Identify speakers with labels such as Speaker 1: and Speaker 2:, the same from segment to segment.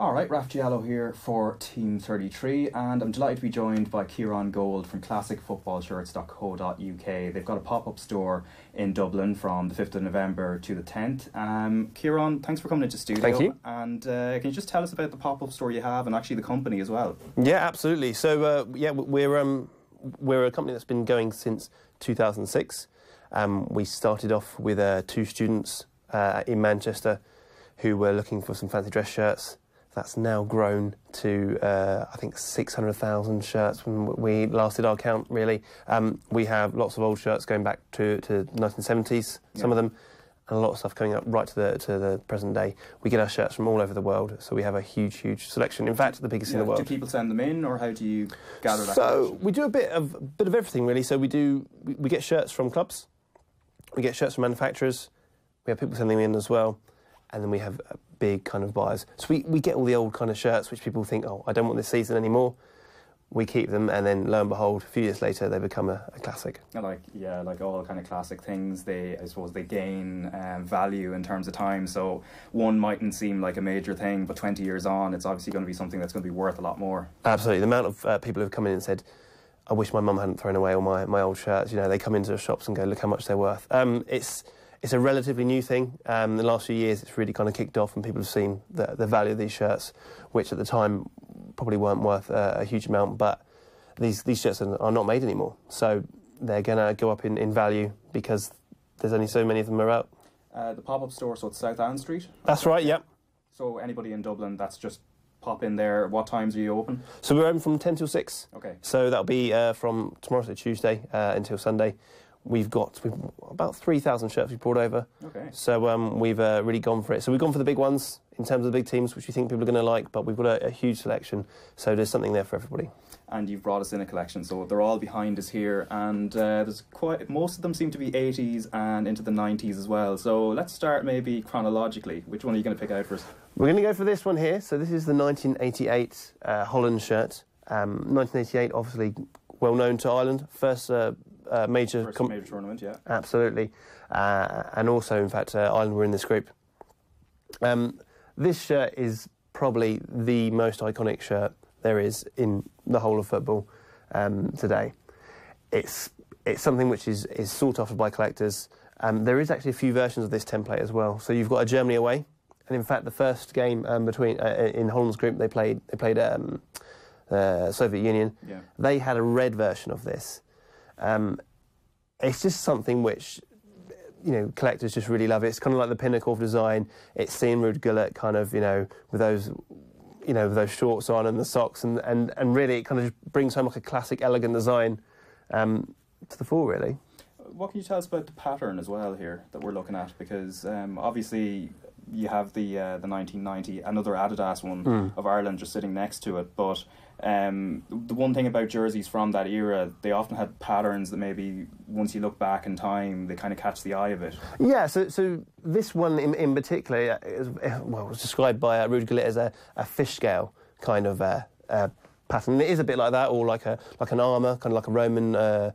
Speaker 1: All right, Raf Diallo here for Team 33, and I'm delighted to be joined by Ciaran from classicfootballshirts.co.uk. They've got a pop-up store in Dublin from the 5th of November to the 10th. Ciaran, thanks for coming into studio.
Speaker 2: Thank you.
Speaker 1: And can you just tell us about the pop-up store you have and actually the company as well?
Speaker 2: Yeah, absolutely. So, we're a company that's been going since 2006. We started off with 2 students in Manchester who were looking for some fancy dress shirts. That's now grown to, I think, 600,000 shirts when we last did our count, really. We have lots of old shirts going back to 1970s, some of them, and a lot of stuff coming up right to the present day. We get our shirts from all over the world, so we have a huge, huge selection. In fact, the biggest in the world.
Speaker 1: Do people send them in, or how do you gather that?
Speaker 2: So we do a bit of everything, really. So we get shirts from clubs, we get shirts from manufacturers, we have people sending them in as well, and then we have big kind of buyers. So we get all the old kind of shirts which people think, oh, I don't want this season anymore. We keep them, and then lo and behold, a few years later they become a classic.
Speaker 1: Like all kind of classic things, I suppose they gain value in terms of time. So one mightn't seem like a major thing, but 20 years on, it's obviously going to be something that's going to be worth a lot more. Absolutely.
Speaker 2: The amount of people who have come in and said, I wish my mum hadn't thrown away all my old shirts. You know, they come into the shops and go, look how much they're worth. It's a relatively new thing. In the last few years, it's really kind of kicked off, and people have seen the value of these shirts, which at the time probably weren't worth a huge amount. But these shirts are not made anymore, so they're going to go up in value because there's only so many of them about.
Speaker 1: The pop-up store, so it's South Anne Street?
Speaker 2: That's right, yep.
Speaker 1: So anybody in Dublin, that's just pop in there. What times are you open?
Speaker 2: So we're open from 10 till 6.
Speaker 1: Okay.
Speaker 2: So that'll be from tomorrow, so Tuesday, until Sunday. We've about 3,000 shirts we've brought over.
Speaker 1: Okay.
Speaker 2: So we've really gone for it. So we've gone for the big ones in terms of the big teams, which we think people are going to like, but we've got a huge selection, so there's something there for everybody.
Speaker 1: And you've brought us in a collection, so they're all behind us here, and there's most of them seem to be 80s and into the 90s as well. So let's start maybe chronologically. Which one are you going to pick out first?
Speaker 2: We're going to go for this one here. So this is the 1988 Holland Shirt. 1988, obviously well known to Ireland. First major
Speaker 1: tournament, yeah.
Speaker 2: Absolutely. And also, in fact, Ireland were in this group. This shirt is probably the most iconic shirt there is in the whole of football today. It's something which is sought after by collectors. There is actually a few versions of this template as well. So you've got a Germany away, and in fact, the first game in Holland's group, they played Soviet Union.
Speaker 1: Yeah.
Speaker 2: They had a red version of this. It's just something which, you know, collectors just really love. It's kind of like the pinnacle of design. It's seen Ruud Gullit kind of, you know, with those shorts on and the socks, and really it kind of just brings home like a classic, elegant design to the fore, really.
Speaker 1: What can you tell us about the pattern as well here that we're looking at? Because obviously you have the 1990, another Adidas one of Ireland just sitting next to it, but the one thing about jerseys from that era, they often had patterns that maybe once you look back in time, they kind of catch the eye a bit. Yeah, so this one in particular was described by Ruud Gullit as a fish scale kind of pattern. It is a bit like that, or like an armour, kind of like a Roman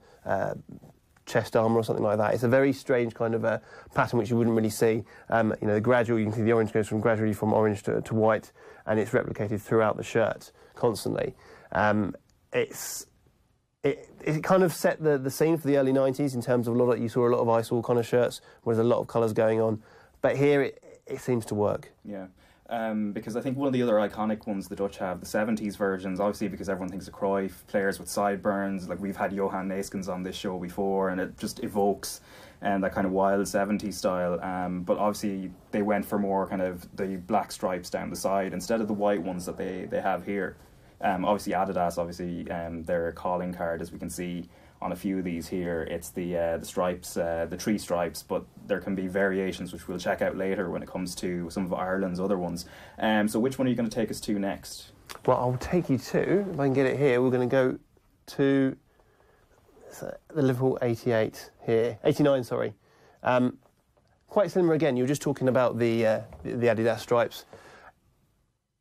Speaker 1: chest armour or something like that. It's a very strange kind of pattern which you wouldn't really see. You know, you can see the orange goes gradually from orange to white, and it's replicated throughout the shirt constantly. It kind of set the scene for the early 90s in terms of you saw a lot of ice-all kind of shirts, where there's a lot of colours going on. But here it seems to work. Yeah. Because I think one of the other iconic ones the Dutch have, the 70s versions, obviously because everyone thinks of Cruyff, players with sideburns, like we've had Johan Neeskens on this show before, and it just evokes that kind of wild 70s style. But obviously they went for more kind of the black stripes down the side instead of the white ones that they have here. Obviously Adidas, their calling card, as we can see on a few of these here, it's the stripes, the 3 stripes, but there can be variations which we'll check out later when it comes to some of Ireland's other ones. So which one are you going to take us to next?
Speaker 2: Well, I'll take you to, if I can get it here, we're going to go to the Liverpool 88 here, 89, sorry. Quite similar again, you were just talking about the Adidas stripes.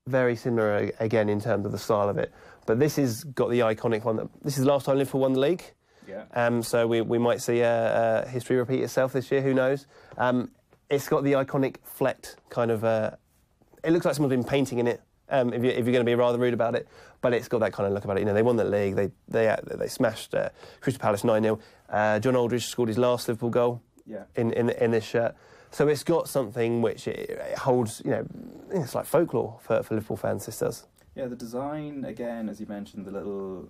Speaker 2: Very similar again in terms of the style of it, but this has got the iconic one. This is the last time Liverpool won the league.
Speaker 1: Yeah.
Speaker 2: So we might see history repeat itself this year. Who knows? It's got the iconic flecked kind of. It looks like someone's been painting in it if you're going to be rather rude about it. But it's got that kind of look about it. You know, they won the league. They smashed Crystal Palace 9-0. John Aldridge scored his last Liverpool goal in this shirt. So it's got something which it holds, you know, it's like folklore for Liverpool fans, this does.
Speaker 1: Yeah, the design, again, as you mentioned, the little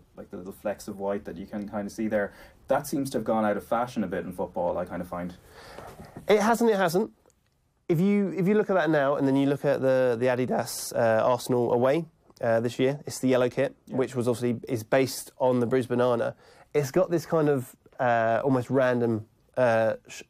Speaker 1: flecks of white that you can kind of see there, that seems to have gone out of fashion a bit in football, I kind of find.
Speaker 2: It hasn't. If you look at that now, and then you look at the Adidas Arsenal away this year, it's the yellow kit, which was obviously is based on the Bruised banana. It's got this kind of almost random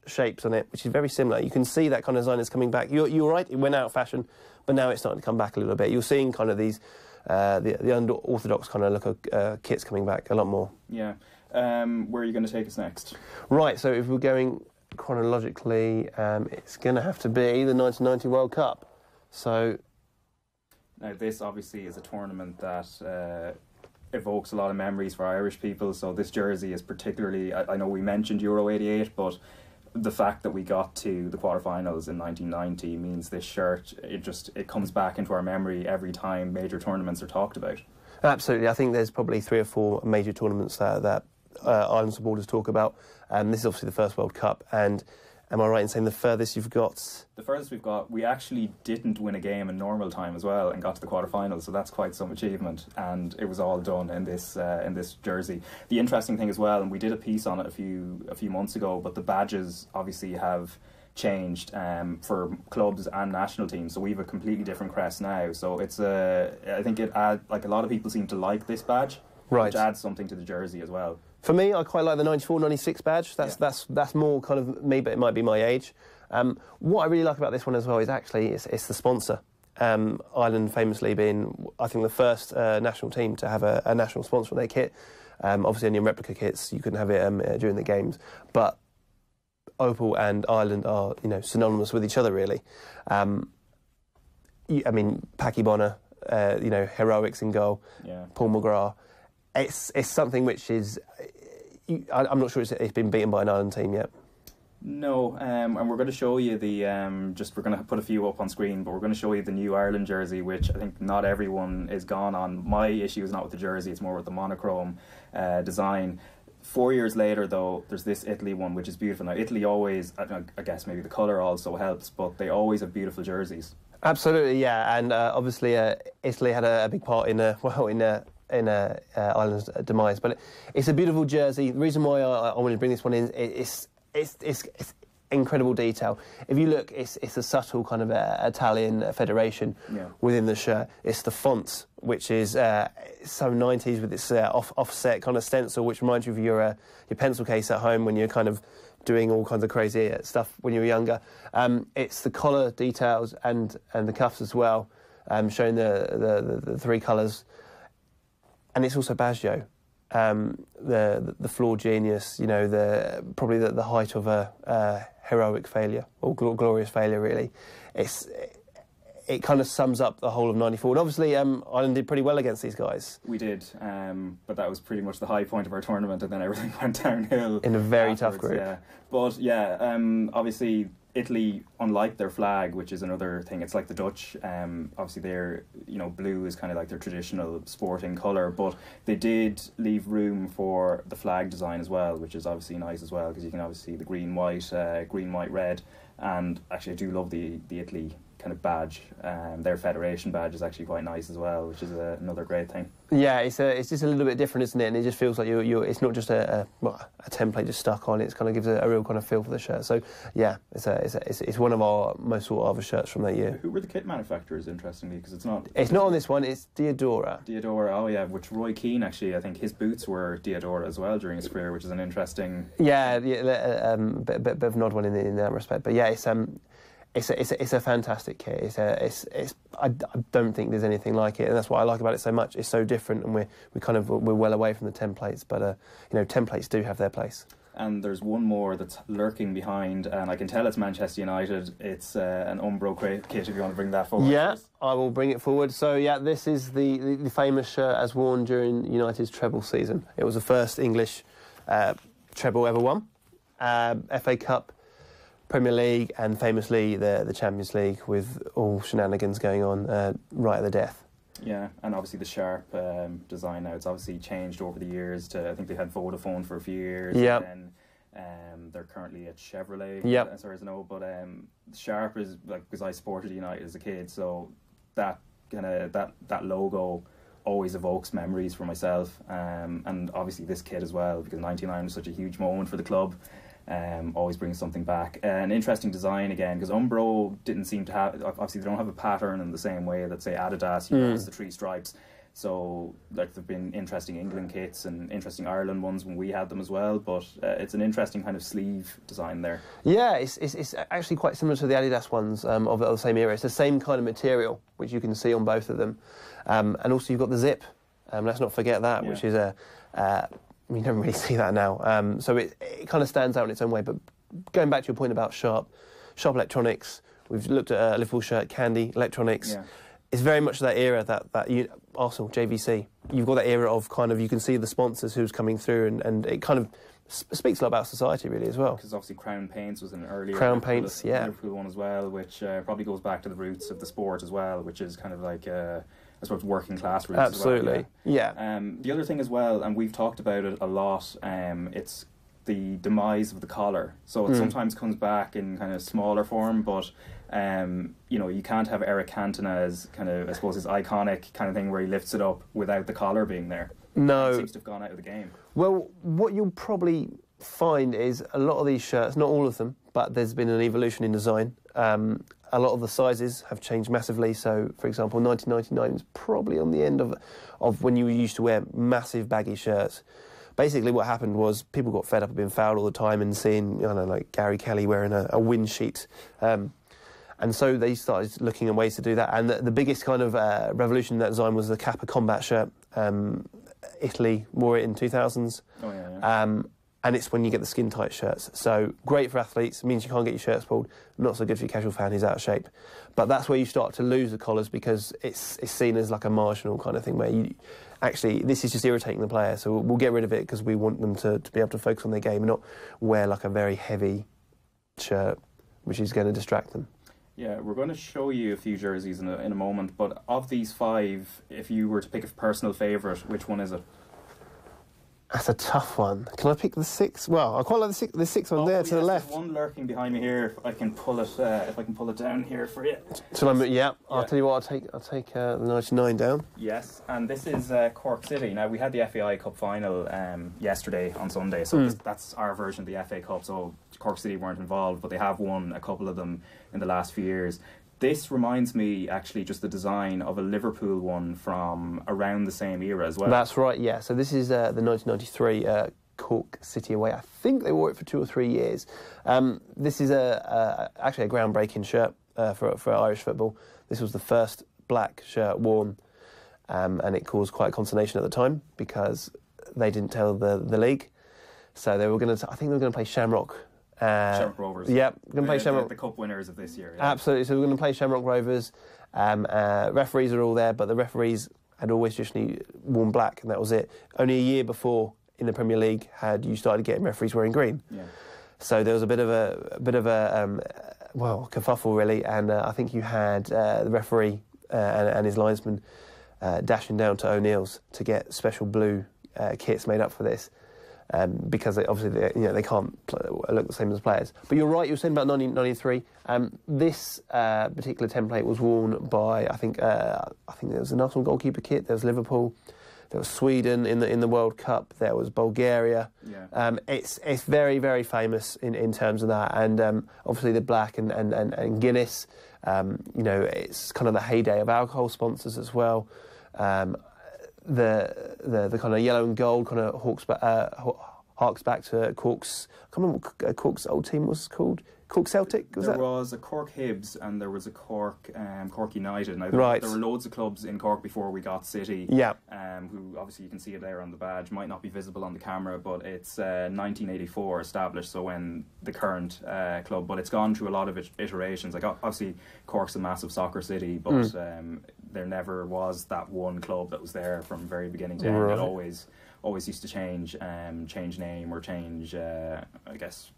Speaker 2: shapes on it, which is very similar. You can see that kind of design is coming back. You're right, it went out of fashion, but now it's starting to come back a little bit. You're seeing kind of these the unorthodox kind of look of kits coming back a lot more.
Speaker 1: Yeah. Where are you going to take us next?
Speaker 2: Right, so if we're going chronologically, it's going to have to be the 1990 World Cup. So
Speaker 1: now this obviously is a tournament that evokes a lot of memories for Irish people, so this jersey is particularly, I know we mentioned Euro 88, but the fact that we got to the quarterfinals in 1990 means this shirt, it comes back into our memory every time major tournaments are talked about.
Speaker 2: Absolutely. I think there's probably 3 or 4 major tournaments that Ireland supporters talk about. This is obviously the first World Cup, and am I right in saying the furthest you've got? The
Speaker 1: furthest we've got, we actually didn't win a game in normal time as well and got to the quarterfinals, so that's quite some achievement, and it was all done in this jersey. The interesting thing as well, and we did a piece on it a few months ago, but the badges obviously have changed for clubs and national teams, so we have a completely different crest now. So it's I think it adds, like, a lot of people seem to like this badge,
Speaker 2: right,
Speaker 1: which adds something to the jersey as well.
Speaker 2: For me, I quite like the 94-96 badge. That's more kind of me, but it might be my age. What I really like about this one as well is actually it's the sponsor. Ireland famously being, I think, the first national team to have a national sponsor on their kit. Obviously, only in replica kits, you couldn't have it during the games. But Opal and Ireland are, you know, synonymous with each other, really. I mean, Packy Bonner, you know, heroics in goal. Yeah. Paul McGrath. It's something which is, I'm not sure it's been beaten by an Ireland team yet.
Speaker 1: No, and we're going to show you we're going to put a few up on screen, but we're going to show you the new Ireland jersey, which I think not everyone is gone on. My issue is not with the jersey, it's more with the monochrome design. 4 years later, though, there's this Italy one, which is beautiful. Now, Italy always, I guess maybe the colour also helps, but they always have beautiful jerseys. Absolutely,
Speaker 2: yeah, and obviously Italy had a big part in Ireland's demise, but it's a beautiful jersey. The reason why I wanted to bring this one in, it's incredible detail. If you look, it's a subtle kind of Italian federation within the shirt. It's the fonts, which is so 90s with this offset kind of stencil, which reminds you of your pencil case at home when you're kind of doing all kinds of crazy stuff when you were younger. It's the collar details and the cuffs as well, showing the 3 colours. And it's also Baggio, the flawed genius, you know, probably the height of a heroic failure, or glorious failure, really. It kind of sums up the whole of 94. And obviously, Ireland did pretty well against these guys.
Speaker 1: We did, but that was pretty much the high point of our tournament, and then everything went downhill.
Speaker 2: In a very tough group.
Speaker 1: Yeah. But, obviously, Italy, unlike their flag, which is another thing, it's like the Dutch, obviously their, you know, blue is kind of like their traditional sporting colour, but they did leave room for the flag design as well, which is obviously nice as well, because you can obviously see the green, white, red, and actually I do love the Italy kind of badge. Their federation badge is actually quite nice as well, which is another great thing.
Speaker 2: Yeah, it's just a little bit different, isn't it? And it just feels like it's not just a template just stuck on. It kind of gives a real kind of feel for the shirt. So yeah, it's one of our most sought after shirts from that year.
Speaker 1: Who were the kit manufacturers, interestingly? Because it's not
Speaker 2: on this one. It's Diadora.
Speaker 1: Oh yeah, which Roy Keane, actually, I think his boots were Diadora as well during his career, which is an interesting.
Speaker 2: Yeah, bit of an odd one in that respect. But yeah, It's a fantastic kit. I don't think there's anything like it, and that's what I like about it so much. It's so different, and we're well away from the templates. But templates do have their place.
Speaker 1: And there's one more that's lurking behind, and I can tell it's Manchester United. It's an Umbro kit. If you want to bring that forward,
Speaker 2: yeah, I will bring it forward. So yeah, this is the famous shirt as worn during United's treble season. It was the first English treble ever won, FA Cup, Premier League, and famously the Champions League, with all shenanigans going on right at the death.
Speaker 1: Yeah, and obviously the Sharp design now, it's obviously changed over the years to, I think they had Vodafone for a few years.
Speaker 2: Yeah.
Speaker 1: And then they're currently at Chevrolet,
Speaker 2: Yep.
Speaker 1: as far as I know. But Sharp is, like, because I supported United as a kid, so that kind of, that logo always evokes memories for myself. And obviously this kit as well, because 99 was such a huge moment for the club. Always brings something back. An interesting design again, because Umbro didn't seem to have, obviously they don't have a pattern in the same way that, say, Adidas, has the 3 stripes. So, like, there've been interesting England kits and interesting Ireland ones when we had them as well, but it's an interesting kind of sleeve design there.
Speaker 2: Yeah, it's actually quite similar to the Adidas ones of the same era. It's the same kind of material, which you can see on both of them. And also you've got the zip. Let's not forget that, which is you don't really see that now. So it kind of stands out in its own way. But going back to your point about Sharp Electronics, we've looked at Liverpool Shirt, Candy Electronics. Yeah. It's very much that era, that Arsenal, JVC. You've got that era of kind of, you can see the sponsors who's coming through, and it kind of speaks a lot about society, really, as well.
Speaker 1: Because obviously Crown Paints was an earlier
Speaker 2: Liverpool
Speaker 1: one as well, which probably goes back to the roots of the sport as well, which is kind of like, I suppose, working class roots.
Speaker 2: Absolutely,
Speaker 1: as well. Yeah. The other thing as well, and we've talked about it a lot, it's the demise of the collar. So it sometimes comes back in kind of smaller form, but you can't have Eric Cantona's kind of, I suppose, his iconic kind of thing where he lifts it up without the collar being there.
Speaker 2: No.
Speaker 1: It seems to have gone out of the game.
Speaker 2: Well, what you'll probably find is a lot of these shirts, not all of them, but there's been an evolution in design. A lot of the sizes have changed massively. So, for example, 1999 is probably on the end of when you used to wear massive baggy shirts. Basically, what happened was people got fed up of being fouled all the time and seeing, like Gary Kelly wearing a wind sheet. And so they started looking at ways to do that. And the biggest kind of revolution in that design was the Kappa Combat shirt. Italy wore it in 2000s.
Speaker 1: Oh, yeah.
Speaker 2: And it's when you get the skin-tight shirts. So great for athletes, means you can't get your shirts pulled. Not so good for your casual fan who's out of shape. But that's where you start to lose the collars, because it's seen as like a marginal kind of thing where you... Actually, this is just irritating the player, so we'll get rid of it because we want them to be able to focus on their game and not wear like a very heavy shirt, which is going to distract them.
Speaker 1: Yeah, we're going to show you a few jerseys in a moment, but of these 5, if you were to pick a personal favourite, which one is it?
Speaker 2: That's a tough one. Can I pick the 6? Well, I quite like the 6 one there to the left.
Speaker 1: There's one lurking behind me here. If I can pull it down here for you.
Speaker 2: I'll tell you what. I'll take the 99 down.
Speaker 1: Yes, and this is Cork City. Now, we had the FAI Cup final yesterday on Sunday, so that's our version of the FA Cup. So Cork City weren't involved, but they have won a couple of them in the last few years. This reminds me, actually, just the design of a Liverpool one from around the same era as well.
Speaker 2: That's right, yeah. So this is the 1993 Cork City away. I think they wore it for 2 or 3 years. This is actually a groundbreaking shirt for Irish football. This was the first black shirt worn, and it caused quite consternation at the time because they didn't tell the league. So they were going to, I think they were going to play Shamrock.
Speaker 1: Shamrock Rovers.
Speaker 2: Yeah, we're going to play Shamrock.
Speaker 1: The cup winners of this year. Yeah.
Speaker 2: Absolutely. So we're going to play Shamrock Rovers. Referees are all there, but the referees had always traditionally worn black, and that was it. Only a year before in the Premier League had you started getting referees wearing green.
Speaker 1: Yeah.
Speaker 2: So there was a bit of a kerfuffle really, and I think you had the referee and his linesman dashing down to O'Neill's to get special blue kits made up for this. Because they can't look the same as players. But you're right, you were saying about 1993. This particular template was worn by, I think there was an Arsenal goalkeeper kit, there was Liverpool, there was Sweden in the World Cup, there was Bulgaria.
Speaker 1: Yeah.
Speaker 2: It's very, very famous in terms of that. And obviously the black and Guinness, it's kind of the heyday of alcohol sponsors as well. The kind of yellow and gold kind of harks back to Cork's. I can't remember what Cork's old team was called. Cork Celtic,
Speaker 1: there was a Cork Hibs and there was a Cork United. Now,
Speaker 2: right.
Speaker 1: There were loads of clubs in Cork before we got City.
Speaker 2: Yeah.
Speaker 1: Who obviously you can see it there on the badge. Might not be visible on the camera, but it's 1984 established. So when the current club, but it's gone through a lot of iterations. Like obviously Cork's a massive soccer city, but there never was that one club that was there from very beginning to end.
Speaker 2: Right.
Speaker 1: It always used to change name or change, I guess,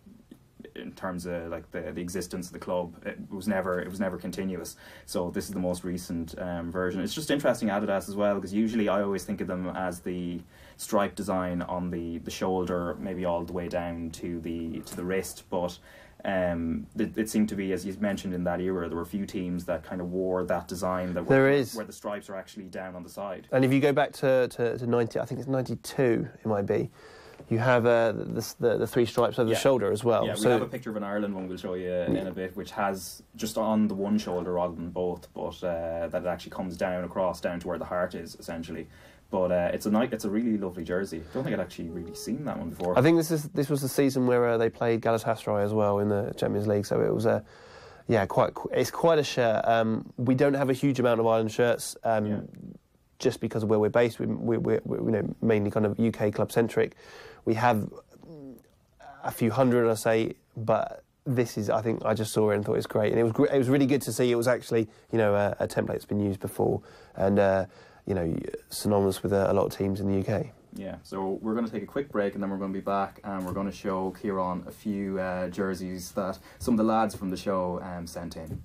Speaker 1: in terms of like the existence of the club. It was never continuous. So this is the most recent version. It's just interesting, Adidas as well, because usually I always think of them as the stripe design on the shoulder, maybe all the way down to the wrist, but it seemed to be, as you mentioned, in that era there were a few teams that kind of wore that design where the stripes are actually down on the side.
Speaker 2: And if you go back to 90, I think it's 92 it might be, you have the three stripes over the shoulder as well.
Speaker 1: Yeah, we have a picture of an Ireland one we'll show you in a bit, which has just on the one shoulder rather than both, but that it actually comes down to where the heart is, essentially. But it's a really lovely jersey. I don't think I'd actually really seen that one before.
Speaker 2: I think this was the season where they played Galatasaray as well in the Champions League, so it was it's quite a shirt. We don't have a huge amount of Ireland shirts, just because of where we're based. We're mainly kind of UK club centric. We have a few hundred, I say, but this is, I think, I just saw it and thought it was great, and it was really good to see. It was actually a template that's been used before, and synonymous with a lot of teams in the UK.
Speaker 1: Yeah, so we're going to take a quick break and then we're going to be back and we're going to show Ciaran a few jerseys that some of the lads from the show sent in.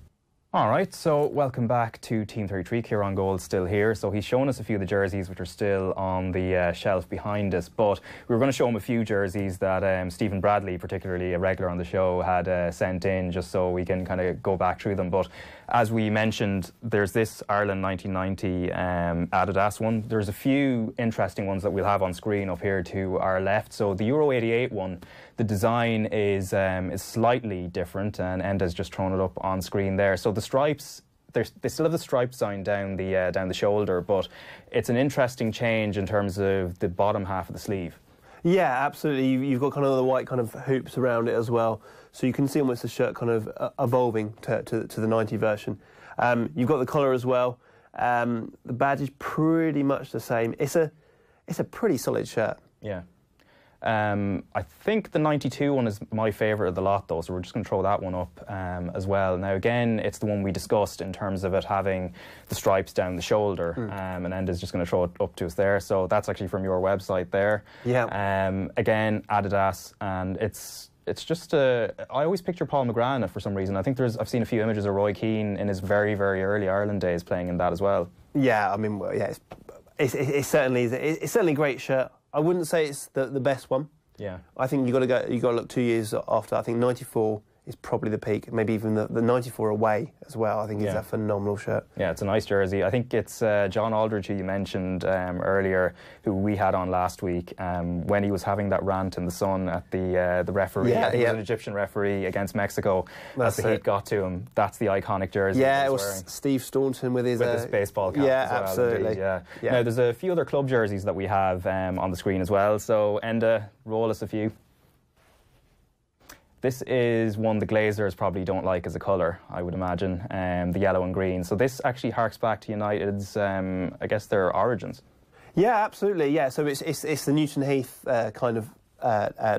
Speaker 3: Alright, so welcome back to Team 33. Ciaran Gold's still here, so he's shown us a few of the jerseys which are still on the shelf behind us, but we were going to show him a few jerseys that Stephen Bradley, particularly a regular on the show, had sent in, just so we can kind of go back through them. But as we mentioned, there's this Ireland 1990 Adidas one. There's a few interesting ones that we'll have on screen up here to our left. So the Euro 88 one, the design is slightly different, and Enda's just thrown it up on screen there. So the stripes, they still have the stripe sign down the shoulder, but it's an interesting change in terms of the bottom half of the sleeve.
Speaker 2: Yeah, absolutely. You've got kind of the white kind of hoops around it as well, so you can see almost the shirt kind of evolving to the 90 version. You've got the collar as well. The badge is pretty much the same. It's a pretty solid shirt.
Speaker 3: Yeah. I think the 92 one is my favourite of the lot, though, so we're just going to throw that one up as well. Now, again, it's the one we discussed in terms of it having the stripes down the shoulder, and Enda's just going to throw it up to us there. So that's actually from your website there.
Speaker 2: Yeah.
Speaker 3: Again, Adidas, and it's just I always picture Paul McGrath in it for some reason. I think I've seen a few images of Roy Keane in his very, very early Ireland days playing in that as well.
Speaker 2: Yeah, I mean, yeah, it's certainly a great shirt. I wouldn't say it's the best one.
Speaker 3: Yeah.
Speaker 2: I think you got to look 2 years after. I think 94 is probably the peak. Maybe even the 94 away as well. I think is a phenomenal shirt.
Speaker 3: Yeah, it's a nice jersey. I think it's John Aldridge, who you mentioned earlier, who we had on last week, when he was having that rant in the Sun at the referee.
Speaker 2: Yeah,
Speaker 3: I think it was an Egyptian referee against Mexico. As the heat got to him, that's the iconic jersey.
Speaker 2: Yeah, it was Steve Staunton with his
Speaker 3: baseball cap.
Speaker 2: Yeah,
Speaker 3: as well,
Speaker 2: absolutely.
Speaker 3: Indeed, yeah. Now, there's a few other club jerseys that we have on the screen as well. So, Enda, roll us a few. This is one the Glazers probably don't like as a colour, I would imagine, the yellow and green. So this actually harks back to United's, I guess, their origins.
Speaker 2: Yeah, absolutely. Yeah, so it's the Newton Heath kind of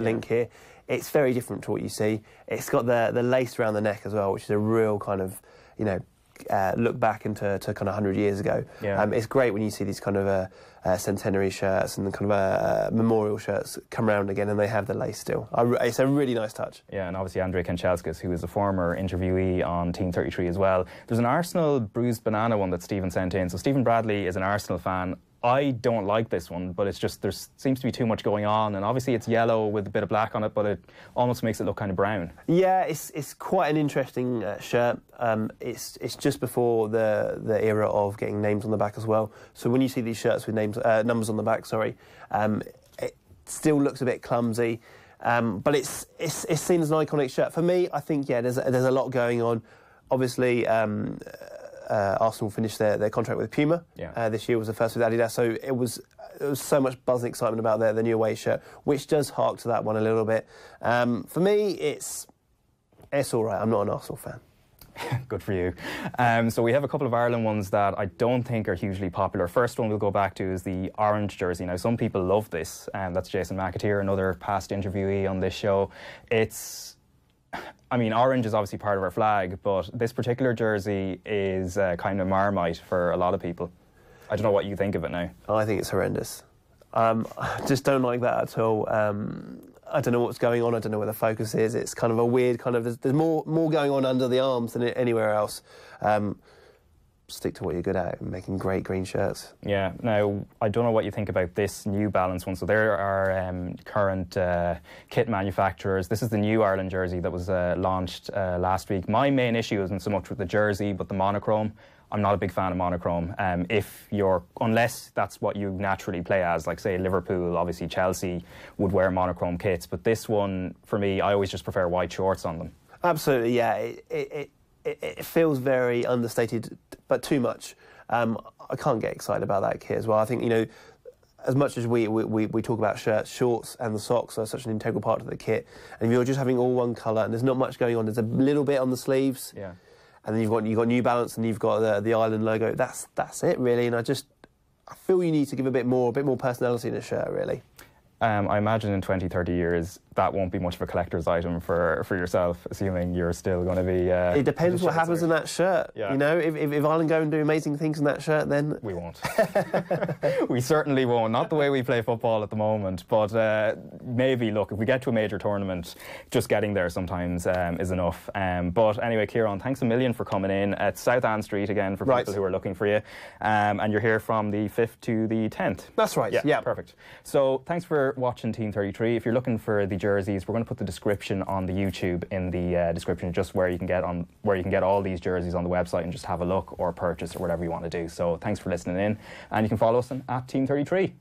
Speaker 2: link here. It's very different to what you see. It's got the lace around the neck as well, which is a real kind of, look back into kind of 100 years ago.
Speaker 3: Yeah.
Speaker 2: It's great when you see these kind of centenary shirts and the kind of memorial shirts come around again, and they have the lace still. It's a really nice touch.
Speaker 3: Yeah, and obviously Andrei Kanchelskis, who is a former interviewee on Team 33 as well. There's an Arsenal bruised banana one that Stephen sent in. So Stephen Bradley is an Arsenal fan. I don't like this one, but it's just, there seems to be too much going on, and obviously it's yellow with a bit of black on it, but it almost makes it look kind of brown. Yeah,
Speaker 2: it's quite an interesting shirt. It's just before the era of getting names on the back as well. So when you see these shirts with numbers on the back, it still looks a bit clumsy, but it's seen as an iconic shirt. For me, I think there's a lot going on. Obviously, Arsenal finished their contract with Puma. This year was the first with Adidas, so it was so much buzz and excitement about the new away shirt, which does hark to that one a little bit. For me, it's all right. I'm not an Arsenal fan.
Speaker 3: Good for you. So we have a couple of Ireland ones that I don't think are hugely popular. First one we'll go back to is the orange jersey. Now, some people love this, and that's Jason McAteer, another past interviewee on this show. Orange is obviously part of our flag, but this particular jersey is kind of Marmite for a lot of people. I don't know what you think of it now.
Speaker 2: I think it's horrendous. I just don't like that at all. I don't know what's going on. I don't know where the focus is. It's kind of a weird kind of... There's more going on under the arms than anywhere else. Stick to what you're good at, making great green shirts.
Speaker 3: Yeah. Now, I don't know what you think about this New Balance one. So there are current kit manufacturers. This is the new Ireland jersey that was launched last week. My main issue isn't so much with the jersey, but the monochrome. I'm not a big fan of monochrome. Unless that's what you naturally play as, like say Liverpool, obviously Chelsea would wear monochrome kits. But this one, for me, I always just prefer white shorts on them. Absolutely,
Speaker 2: yeah. It feels very understated, but too much. I can't get excited about that kit as well. I think, as much as we talk about shirts, shorts and the socks are such an integral part of the kit, and if you're just having all one colour and there's not much going on, there's a little bit on the sleeves,
Speaker 3: yeah,
Speaker 2: and then you've got New Balance and you've got the Ireland logo. That's it really, and I feel you need to give a bit more personality in a shirt really.
Speaker 3: I imagine in 20, 30 years that won't be much of a collector's item for yourself, assuming you're still going to be...
Speaker 2: it depends what happens in that shirt.
Speaker 3: Yeah.
Speaker 2: If Ireland go and do amazing things in that shirt, then...
Speaker 3: We won't. We certainly won't. Not the way we play football at the moment. But maybe, look, if we get to a major tournament, just getting there sometimes is enough. But anyway, Ciaran, thanks a million for coming in. At South Anne Street again for people who are looking for you. And you're here from the 5th to the 10th.
Speaker 2: That's right.
Speaker 3: Yeah, perfect. So thanks for watching Team 33. If you're looking for the jerseys, we're going to put the description on the YouTube in the description, just where you can get all these jerseys on the website and just have a look or purchase or whatever you want to do. So thanks for listening in, and you can follow us at Team 33.